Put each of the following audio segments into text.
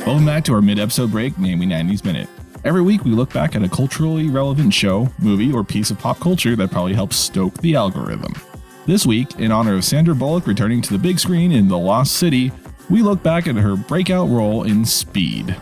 Welcome back to our mid-episode break, namely 90s Minute. Every week we look back at a culturally relevant show, movie, or piece of pop culture that probably helps stoke the algorithm. This week, in honor of Sandra Bullock returning to the big screen in The Lost City, we look back at her breakout role in Speed.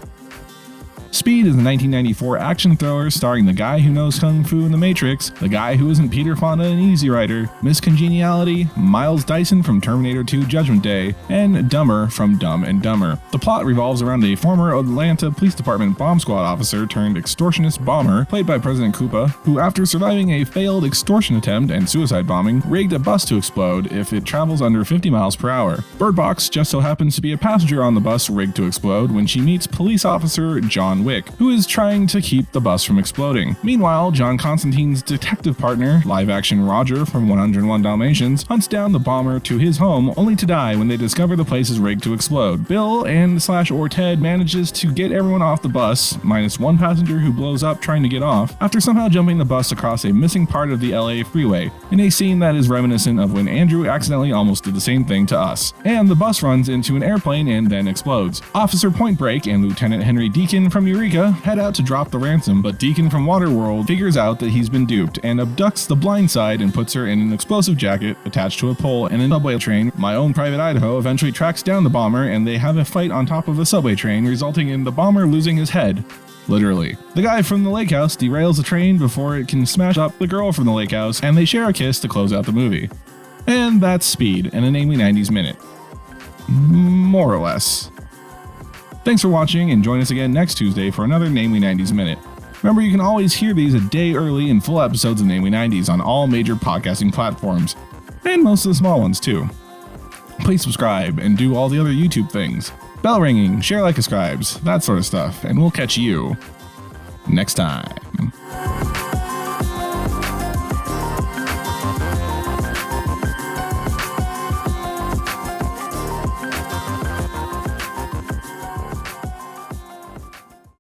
Speed is a 1994 action thriller starring the guy who knows Kung Fu in The Matrix, the guy who isn't Peter Fonda in Easy Rider, Miss Congeniality, Miles Dyson from Terminator 2 Judgment Day, and Dumber from Dumb and Dumber. The plot revolves around a former Atlanta Police Department bomb squad officer turned extortionist bomber, played by President Koopa, who after surviving a failed extortion attempt and suicide bombing, rigged a bus to explode if it travels under 50 miles per hour. Bird Box just so happens to be a passenger on the bus rigged to explode when she meets police officer John Wick, who is trying to keep the bus from exploding. Meanwhile, John Constantine's detective partner, live-action Roger from 101 Dalmatians, hunts down the bomber to his home only to die when they discover the place is rigged to explode. Bill and/or Ted manages to get everyone off the bus, minus one passenger who blows up trying to get off, after somehow jumping the bus across a missing part of the LA freeway, in a scene that is reminiscent of when Andrew accidentally almost did the same thing to us. And the bus runs into an airplane and then explodes. Officer Point Break and Lieutenant Henry Deacon from Eureka head out to drop the ransom, but Deacon from Waterworld figures out that he's been duped and abducts the blind side and puts her in an explosive jacket attached to a pole in a subway train. My Own Private Idaho eventually tracks down the bomber and they have a fight on top of a subway train, resulting in the bomber losing his head. Literally. The guy from the lake house derails the train before it can smash up the girl from the lake house, and they share a kiss to close out the movie. And that's Speed in a namely 90s minute. More or less. Thanks for watching, and join us again next Tuesday for another Namely 90s Minute. Remember, you can always hear these a day early in full episodes of Namely 90s on all major podcasting platforms, and most of the small ones too. Please subscribe and do all the other YouTube things. Bell ringing, share like a scribes, that sort of stuff, and we'll catch you next time.